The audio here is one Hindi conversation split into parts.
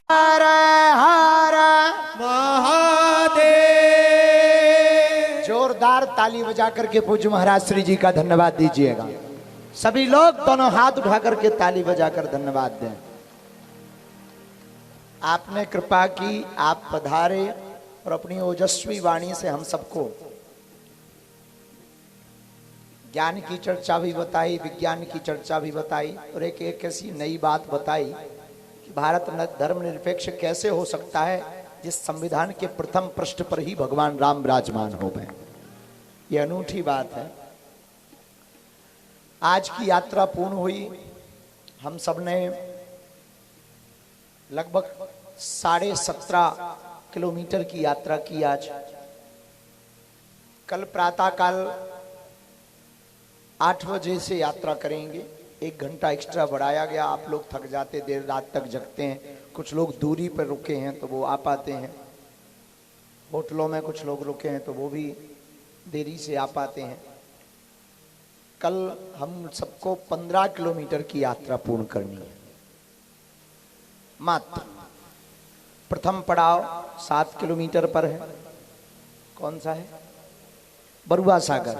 हर हर महादेव। जोरदार ताली बजा करके पूज्य महाराज श्री जी का धन्यवाद दीजिएगा। सभी लोग दोनों हाथ उठा करके ताली बजाकर धन्यवाद दें। आपने कृपा की, आप पधारे और अपनी ओजस्वी वाणी से हम सबको ज्ञान की चर्चा भी बताई, विज्ञान की चर्चा भी बताई और एक ऐसी नई बात बताई कि भारत धर्मनिरपेक्ष कैसे हो सकता है जिस संविधान के प्रथम पृष्ठ पर ही भगवान राम विराजमान हो गए। यह अनूठी बात है। आज की यात्रा पूर्ण हुई। हम सबने लगभग 17.5 किलोमीटर की यात्रा की। आज कल प्रातः काल 8 बजे से यात्रा करेंगे। 1 घंटा एक्स्ट्रा बढ़ाया गया। आप लोग थक जाते, देर रात तक जगते हैं। कुछ लोग दूरी पर रुके हैं तो वो आ पाते हैं। होटलों में कुछ लोग रुके हैं तो वो भी देरी से आ पाते हैं। कल हम सबको 15 किलोमीटर की यात्रा पूर्ण करनी है मात्र। प्रथम पड़ाव 7 किलोमीटर पर है। कौन सा है? बरुआ सागर।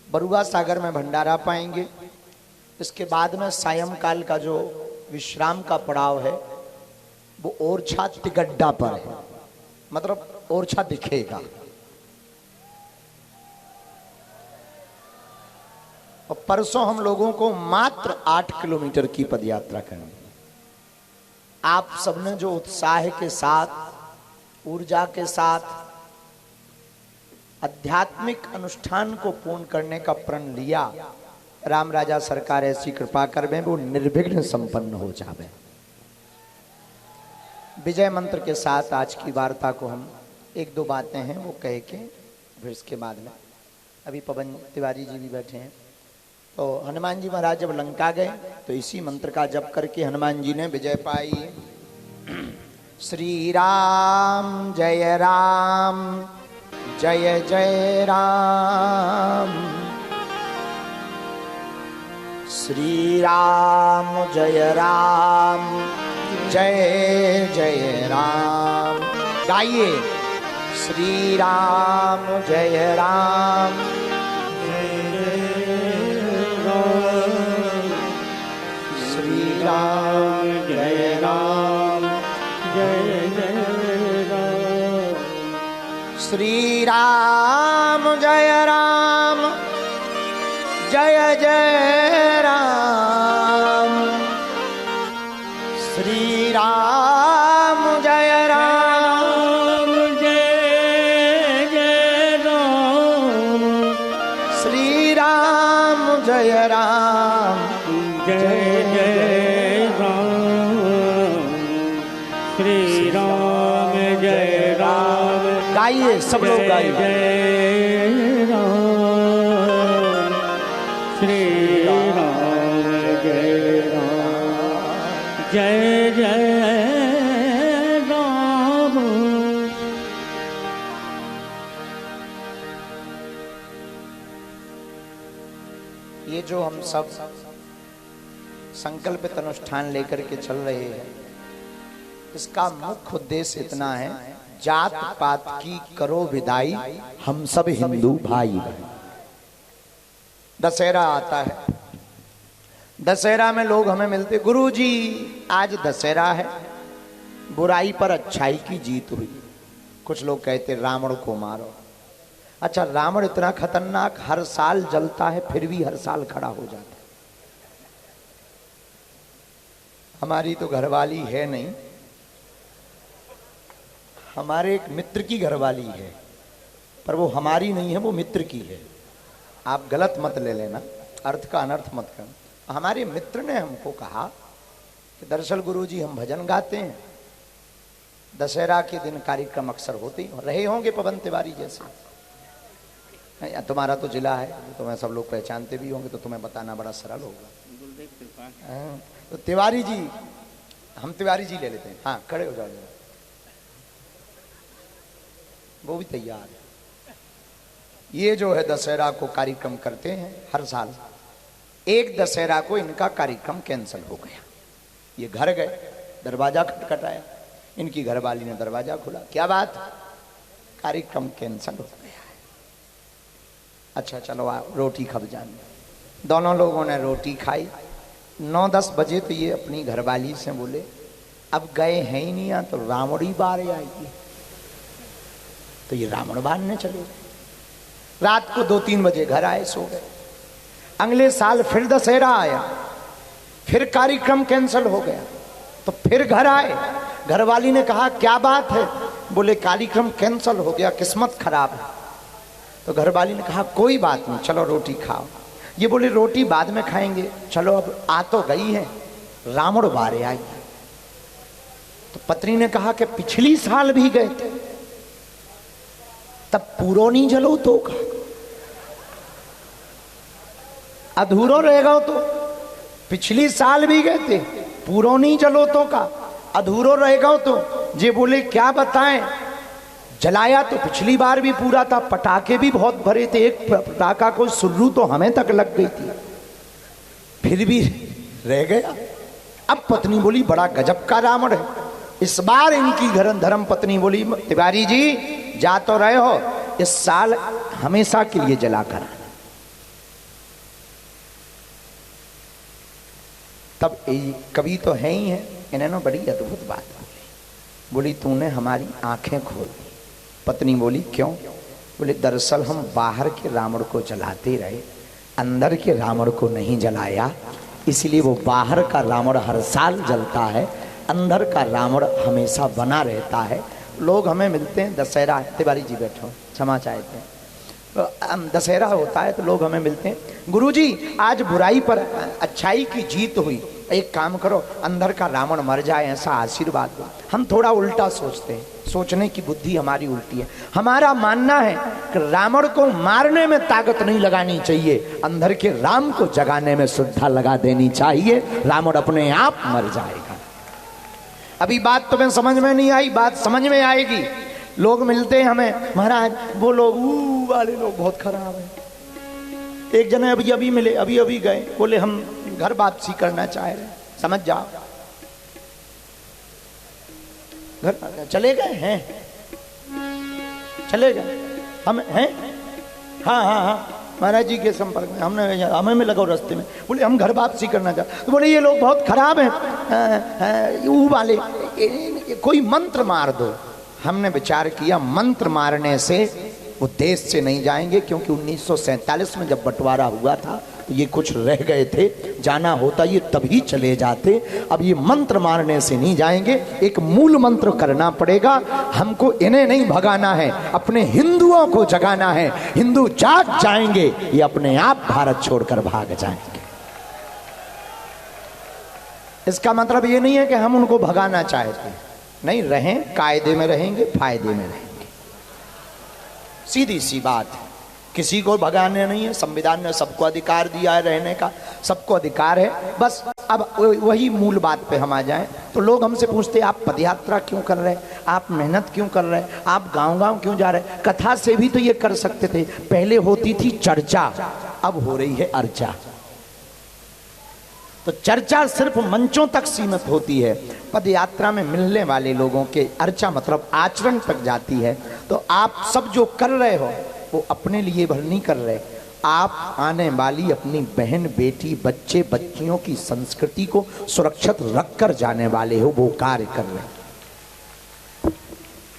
बरुआ सागर में भंडारा पाएंगे। इसके बाद में सायंकाल का जो विश्राम का पड़ाव है वो ओरछा तिगड्डा पर है, मतलब ओरछा दिखेगा। और परसों हम लोगों को मात्र 8 किलोमीटर की पदयात्रा करनी है। आप सबने जो उत्साह के साथ, ऊर्जा के साथ आध्यात्मिक अनुष्ठान को पूर्ण करने का प्रण लिया, राम राजा सरकार ऐसी कृपा करवे वो निर्विघ्न संपन्न हो जावे। विजय मंत्र के साथ आज की वार्ता को हम 1-2 बातें हैं वो कह के फिर इसके बाद में अभी पवन तिवारी जी भी बैठे हैं। तो हनुमान जी महाराज जब लंका गए तो इसी मंत्र का जप करके हनुमान जी ने विजय पाई। श्री राम जय राम जय जय राम। श्री राम जय राम जय जय राम। गाइए। श्री राम जय राम राम जय राम जय जय राम। श्री राम जय राम जय जय राम। श्री राम जय राम जय जय राम। श्री राम जय राम जय जय राम। श्री राम जय राम। गाइए, सब लोग गाइए। जय राम। श्री राम जय राम जय जय राम। ये जो हम सब संकल्पित अनुष्ठान लेकर के चल रहे हैं, इसका मुख्य उद्देश्य इतना है, जात पात की करो विदाई, हम सब हिंदू भाई। दशहरा आता है। दशहरा में लोग हमें मिलते, गुरुजी आज दशहरा है, बुराई पर अच्छाई की जीत हुई। कुछ लोग कहते रावण को मारो। अच्छा, रावण इतना खतरनाक हर साल जलता है फिर भी हर साल खड़ा हो जाता है। हमारी तो घरवाली है नहीं, हमारे एक मित्र की घरवाली है, पर वो हमारी नहीं है, वो मित्र की है। आप गलत मत ले लेना, अर्थ का अनर्थ मत करना। हमारे मित्र ने हमको कहा कि दरअसल गुरुजी हम भजन गाते हैं, दशहरा के दिन कार्यक्रम अक्सर होते ही रहे होंगे पवन तिवारी जैसे। तुम्हारा तो जिला है, तुम्हें सब लोग पहचानते भी होंगे, तो तुम्हें बताना बड़ा सरल होगा। तो तिवारी जी, हम तिवारी जी ले लेते हैं। हाँ, खड़े हो जाओ। वो भी तैयार है। ये जो है दशहरा को कार्यक्रम करते हैं हर साल। एक दशहरा को इनका कार्यक्रम कैंसिल हो गया। ये घर गए, दरवाजा खटखटाया, इनकी घरवाली ने दरवाजा खोला, क्या बात, कार्यक्रम कैंसिल हो गया है। अच्छा चलो आप रोटी खा जाने। दोनों लोगों ने रोटी खाई। 9-10 बजे तो ये अपनी घरवाली से बोले अब गए हैं ही नहीं, तो रावणी बार आएगी, तो ये रावण बारने चले गए। रात को 2-3 बजे घर आए, सो गए। अगले साल फिर दशहरा आया, फिर कार्यक्रम कैंसिल हो गया, तो फिर घर आए। घरवाली ने कहा क्या बात है, बोले कार्यक्रम कैंसिल हो गया, किस्मत खराब है। तो घरवाली ने कहा कोई बात नहीं, चलो रोटी खाओ। ये बोले रोटी बाद में खाएंगे, चलो अब आ तो गई है, रावण बारे आई। तो पत्नी ने कहा कि पिछली साल भी गए थे, तब पूरो नहीं जलो तो का, अधूरो रहेगा तो। पिछली साल भी गए थे, पूरो नहीं जलो तो का, अधूरो रहेगा तो। जे बोले क्या बताएं, जलाया तो पिछली बार भी पूरा था, पटाखे भी बहुत भरे थे, एक पटाखा को सुर्रू तो हमें तक लग गई थी, फिर भी रह गया। अब पत्नी बोली बड़ा गजब का रावण है। इस बार इनकी धर्म पत्नी बोली तिवारी जी जा तो रहे हो, इस साल हमेशा के लिए जला कर आना। तब कवि तो है ही है, इन्होंने बड़ी अद्भुत बात बोली। बोली तूने हमारी आंखें खोल दी। पत्नी बोली क्यों? बोले दरअसल हम बाहर के रावण को जलाते रहे, अंदर के रावण को नहीं जलाया, इसलिए वो बाहर का रावण हर साल जलता है, अंदर का रावण हमेशा बना रहता है। लोग हमें मिलते हैं, दशहरा, तिवारी जी बैठो, क्षमा चाहते हैं, दशहरा होता है तो लोग हमें मिलते हैं, गुरुजी आज बुराई पर अच्छाई की जीत हुई, एक काम करो अंदर का रावण मर जाए, ऐसा आशीर्वाद दो। हम थोड़ा उल्टा सोचते हैं, सोचने की बुद्धि हमारी उल्टी है। हमारा मानना है कि रावण को मारने में ताकत नहीं लगानी चाहिए, अंदर के राम को जगाने में श्रद्धा लगा देनी चाहिए, रावण अपने आप मर जाएगा। अभी बात तुम्हें समझ में नहीं आई, बात समझ में आएगी। लोग मिलते हैं हमें, महाराज वो लोग वाले लोग बहुत खराब हैं। एक जने अभी अभी मिले, अभी अभी गए, बोले हम घर वापसी करना चाह रहे हैं, समझ जाओ। घर चले गए हैं, चले गए हम हैं, हाँ हाँ हाँ महाराज जी के संपर्क में हमने, हमें में लगाओ रास्ते में, बोले हम घर वापसी करना चाहते। तो बोले ये लोग बहुत खराब हैं, वो वाले कोई मंत्र मार दो। हमने विचार किया मंत्र मारने से वो देश से नहीं जाएंगे, क्योंकि 1947 में जब बंटवारा हुआ था तो ये कुछ रह गए थे, जाना होता ये तभी चले जाते। अब ये मंत्र मारने से नहीं जाएंगे, एक मूल मंत्र करना पड़ेगा हमको। इन्हें नहीं भगाना है, अपने हिंदुओं को जगाना है। हिंदू जाग जाएंगे, ये अपने आप भारत छोड़कर भाग जाएंगे। इसका मतलब ये नहीं है कि हम उनको भगाना चाहते, नहीं, रहें, कायदे में रहेंगे, फायदे में रहेंगे, सीधी सी बात है। किसी को भगाने नहीं है, संविधान ने सबको अधिकार दिया है रहने का, सबको अधिकार है। बस अब वही मूल बात पे हम आ जाएं तो लोग हमसे पूछते आप पदयात्रा क्यों कर रहे हैं, आप मेहनत क्यों कर रहे हैं, आप गांव-गांव क्यों जा रहे हैं। कथा से भी तो ये कर सकते थे, पहले होती थी चर्चा, अब हो रही है अर्चा। तो चर्चा सिर्फ मंचों तक सीमित होती है, पदयात्रा में मिलने वाले लोगों के अर्चा मतलब आचरण तक जाती है। तो आप सब जो कर रहे हो वो अपने लिए भर नहीं कर रहे, आप आने वाली अपनी बहन, बेटी, बच्चे, बच्चियों की संस्कृति को सुरक्षित रखकर जाने वाले हो, वो कार्य कर रहे।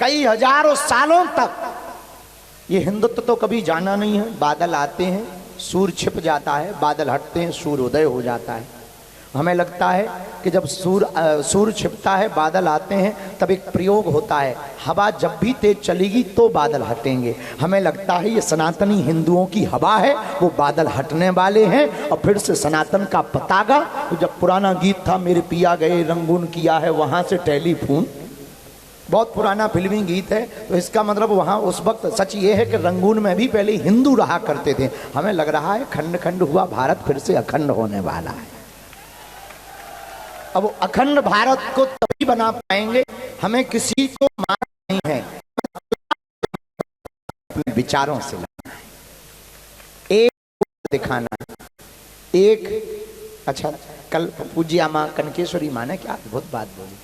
कई हजारों सालों तक ये हिंदुत्व तो कभी जाना नहीं है। बादल आते हैं, सूर्य छिप जाता है, बादल हटते हैं, सूर्य उदय हो जाता है। हमें लगता है कि जब सूर्य छिपता है, बादल आते हैं, तब एक प्रयोग होता है, हवा जब भी तेज चलेगी तो बादल हटेंगे। हमें लगता है ये सनातनी हिंदुओं की हवा है, वो बादल हटने वाले हैं और फिर से सनातन का पताका। तो जब पुराना गीत था मेरे पिया गए रंगून किया है वहाँ से टेलीफोन, बहुत पुराना फिल्मी गीत है, तो इसका मतलब वहाँ उस वक्त सच ये है कि रंगून में भी पहले हिंदू रहा करते थे। हमें लग रहा है खंड खंड हुआ भारत फिर से अखंड होने वाला है। अब अखंड भारत को तभी बना पाएंगे, हमें किसी को मारना नहीं है, अपने विचारों से लड़ना है, एक दिखाना है। एक अच्छा, कल पूज्या माँ कनकेश्वरी माँ ने क्या अद्भुत बात बोली।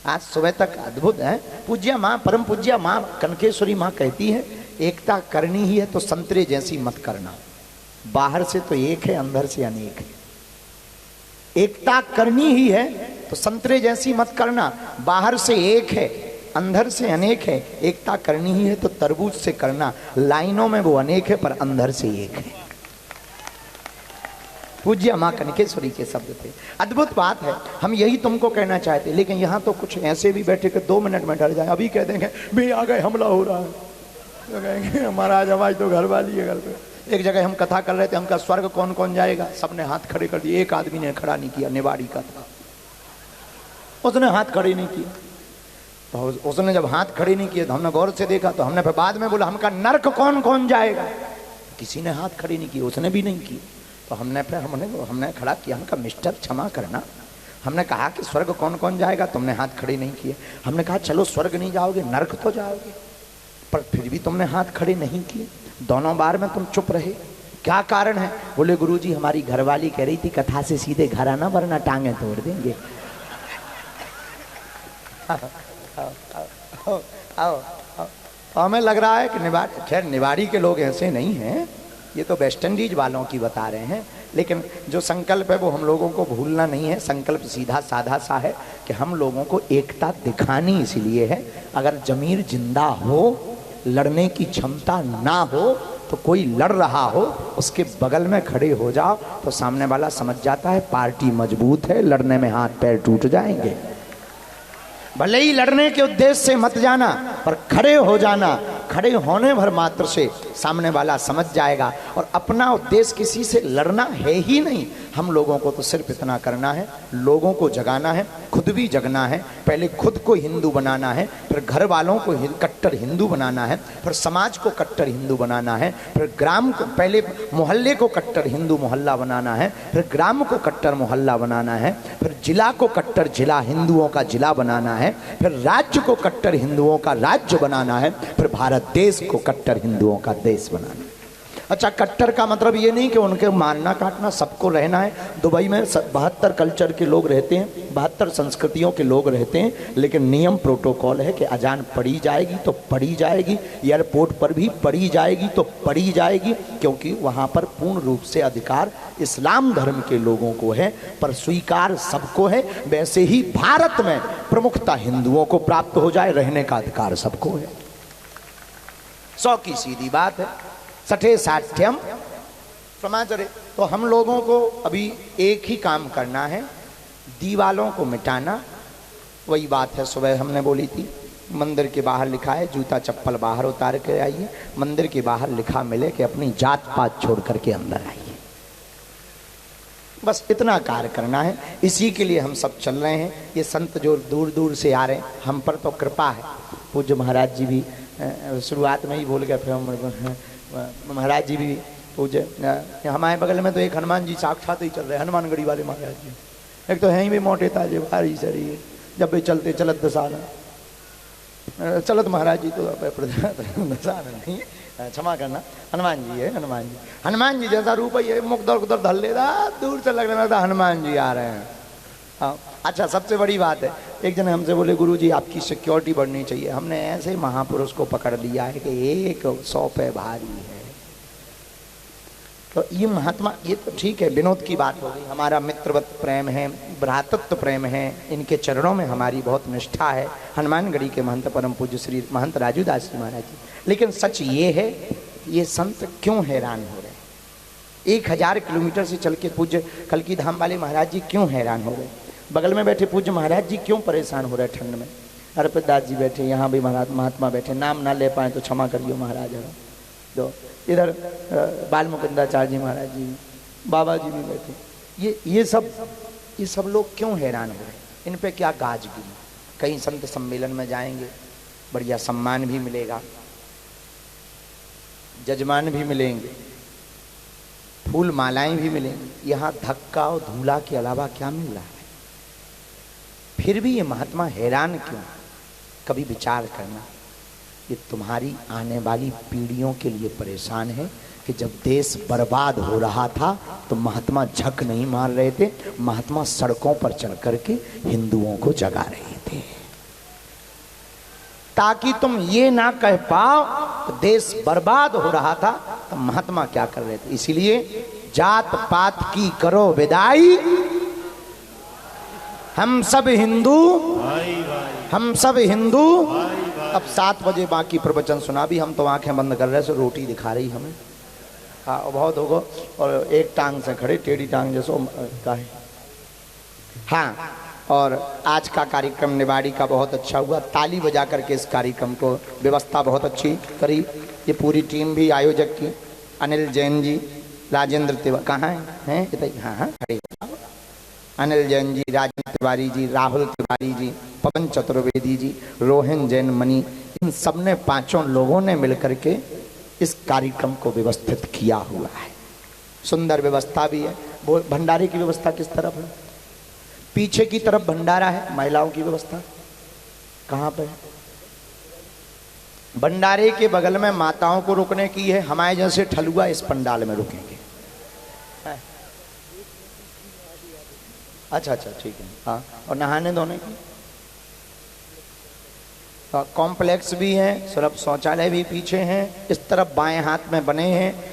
आज सुबह तक अद्भुत है। पूज्य माँ, परम पूज्य माँ कनकेश्वरी माँ कहती है, एकता करनी ही है तो संतरे जैसी मत करना। बाहर से तो एक है, अंदर से अनेक है। एकता करनी ही है तो संतरे जैसी मत करना। बाहर से एक है, अंदर से अनेक है। एकता करनी ही है तो तरबूज से करना। लाइनों में वो अनेक है पर अंदर से एक है। पूज्य माँ कनकेश्वरी के शब्द थे। अद्भुत बात है। हम यही तुमको कहना चाहते, लेकिन यहाँ तो कुछ ऐसे भी बैठे कि 2 मिनट में डर जाए। अभी कह देंगे भाई आ गए, हमला हो रहा है, तो कहेंगे महाराज हमारी तो घर वाली है घर पे। एक जगह हम कथा कर रहे थे, हम कहा स्वर्ग कौन कौन जाएगा, सबने हाथ खड़े कर दिए। एक आदमी ने खड़ा नहीं किया, निवाड़ी का था, उसने हाथ खड़े नहीं किया। तो उसने जब हाथ खड़े नहीं किए तो हमने गौर से देखा, तो हमने फिर बाद में बोला, हम कहा नर्क कौन कौन जाएगा, किसी ने हाथ खड़े नहीं किए, उसने भी नहीं किए। तो हमने फिर हमने खड़ा किया, हम कहा मिस्टर क्षमा करना, हमने कहा कि स्वर्ग कौन कौन जाएगा, तुमने हाथ खड़े नहीं किए। हमने कहा चलो स्वर्ग नहीं जाओगे, नर्क तो जाओगे, पर फिर भी तुमने हाथ खड़े नहीं किए। दोनों बार में तुम चुप रहे, क्या कारण है? बोले गुरुजी हमारी घरवाली कह रही थी कथा से सीधे घर आना वरना टांगे तोड़ देंगे। आओ। हमें लग रहा है कि खैर निवाड़ी के लोग ऐसे नहीं हैं, ये तो वेस्ट इंडीज वालों की बता रहे हैं। लेकिन जो संकल्प है वो हम लोगों को भूलना नहीं है। संकल्प सीधा साधा सा है कि हम लोगों को एकता दिखानी इसलिए है। अगर जमीर जिंदा हो, लड़ने की क्षमता ना हो, तो कोई लड़ रहा हो उसके बगल में खड़े हो जाओ तो सामने वाला समझ जाता है पार्टी मजबूत है, लड़ने में हाथ पैर टूट जाएंगे। भले ही लड़ने के उद्देश्य से मत जाना, पर खड़े हो जाना। खड़े होने भर मात्र से सामने वाला समझ जाएगा। और अपना उद्देश्य किसी से लड़ना है ही नहीं। हम लोगों को तो सिर्फ इतना करना है, लोगों को जगाना है, खुद भी जगना है। पहले खुद को हिंदू बनाना है, फिर घर वालों को कट्टर हिंदू बनाना है, फिर समाज को कट्टर हिंदू बनाना है, फिर ग्राम को, पहले मोहल्ले को कट्टर हिंदू मोहल्ला बनाना है, फिर ग्राम को कट्टर मोहल्ला बनाना है, फिर जिला को कट्टर जिला हिंदुओं का जिला बनाना है, फिर राज्य को कट्टर हिंदुओं का राज्य बनाना है, फिर भारत देश को कट्टर हिंदुओं का देश बनाना है। अच्छा, कट्टर का मतलब ये नहीं कि उनके मारना काटना, सबको रहना है। दुबई में 72 कल्चर के लोग रहते हैं, 72 संस्कृतियों के लोग रहते हैं, लेकिन नियम प्रोटोकॉल है कि अजान पढ़ी जाएगी तो पढ़ी जाएगी, एयरपोर्ट पर भी पढ़ी जाएगी तो पढ़ी जाएगी, क्योंकि वहाँ पर पूर्ण रूप से अधिकार इस्लाम धर्म के लोगों को है, पर स्वीकार सबको है। वैसे ही भारत में प्रमुखता हिंदुओं को प्राप्त हो जाए, रहने का अधिकार सबको है। 100 की सीधी बात है। सठे साठ्यम समाचरे। तो हम लोगों को अभी एक ही काम करना है, दीवालों को मिटाना। वही बात है सुबह हमने बोली थी, मंदिर के बाहर लिखा है जूता चप्पल बाहर उतार के आइए, मंदिर के बाहर लिखा मिले कि अपनी जात पात छोड़ करके अंदर आइए। बस इतना कार्य करना है, इसी के लिए हम सब चल रहे हैं। ये संत जो दूर दूर से आ रहे हैं, हम पर तो कृपा है। पूज्य महाराज जी भी शुरुआत में ही बोल गए, फिर महाराज जी भी पूजे। हमारे बगल में तो एक हनुमान जी साक्षात ही चल रहे, हनुमानगढ़ी वाले महाराज जी। एक तो हैं भी मोटे ताजे भारी शरीर, जब भी चलते चलत दसाना चलत महाराज जी तो दसाना नहीं, क्षमा करना, हनुमान जी है। हनुमान जी जैसा रूप है, मुख दर उधर धल लेता, दूर से लग रहा था हनुमान जी आ रहे हैं। हाँ, अच्छा, सबसे बड़ी बात है, एक जन हमसे बोले गुरुजी आपकी सिक्योरिटी बढ़नी चाहिए। हमने ऐसे महापुरुष को पकड़ लिया है कि 100 पे भारी है। तो ये महात्मा, ये तो ठीक है, विनोद की बात हो गई। हमारा मित्रवत प्रेम है, भ्रातृत्व प्रेम है, इनके चरणों में हमारी बहुत निष्ठा है। हनुमानगढ़ी के महंत परम पूज्य श्री महंत राजूदास जी महाराज जी। लेकिन सच ये है, ये संत क्यों हैरान हो रहे हैं? 1000 किलोमीटर से चल के पूज्य कलकी धाम वाले महाराज जी क्यों हैरान हो रहे हैं? बगल में बैठे पूज्य महाराज जी क्यों परेशान हो रहे ठंड में? हरप्रद दास जी बैठे, यहाँ भी महाराज महात्मा बैठे, नाम ना ले पाए तो क्षमा करियो महाराज। जो इधर बाल मुकुंदाचार्य जी महाराज जी, बाबा जी भी बैठे। ये सब लोग क्यों हैरान हो रहे? इन पे क्या गाज गिरी? कहीं संत सम्मेलन में जाएंगे, बढ़िया सम्मान भी मिलेगा, जजमान भी मिलेंगे, फूल मालाएं भी मिलेंगी। यहाँ धक्का और धूला के अलावा क्या मिल रहा है? फिर भी ये महात्मा हैरान क्यों? कभी विचार करना, ये तुम्हारी आने वाली पीढ़ियों के लिए परेशान है कि जब देश बर्बाद हो रहा था तो महात्मा झक नहीं मार रहे थे, महात्मा सड़कों पर चढ़ करके हिंदुओं को जगा रहे थे। ताकि तुम ये ना कह पाओ तो देश बर्बाद हो रहा था तो महात्मा क्या कर रहे थे। इसीलिए जात पात की करो विदाई, हम सब हिंदू, हम सब हिंदू। अब 7 बजे बाकी प्रवचन सुना भी, हम तो आंखें बंद कर रहे सो रोटी दिखा रही हमें। हाँ बहुत होगा, और एक टांग से खड़े, टेढ़ी टांग जैसो का है। हाँ, और आज का कार्यक्रम निवाड़ी का बहुत अच्छा हुआ, ताली बजा करके इस कार्यक्रम को व्यवस्था बहुत अच्छी करी। ये पूरी टीम भी आयोजक की, अनिल जैन जी, राजेंद्र तिवारी कहाँ हैं? इधर हाँ हाँ खड़े, अनिल जैन जी, राजेंद्र तिवारी जी, राहुल तिवारी जी, पवन चतुर्वेदी जी, रोहन जैन मणि, इन सब ने 5 लोगों ने मिलकर के इस कार्यक्रम को व्यवस्थित किया हुआ है। सुंदर व्यवस्था भी है। वो भंडारे की व्यवस्था किस तरफ है? पीछे की तरफ भंडारा है, महिलाओं की व्यवस्था कहाँ पे है? भंडारे के बगल में माताओं को रुकने की है, हमारे जैसे ठलुआ इस पंडाल में रुकेंगे। अच्छा अच्छा ठीक है। हाँ, और नहाने धोने की कॉम्प्लेक्स भी है, सिर्फ शौचालय भी पीछे हैं, इस तरफ बाएं हाथ में बने हैं।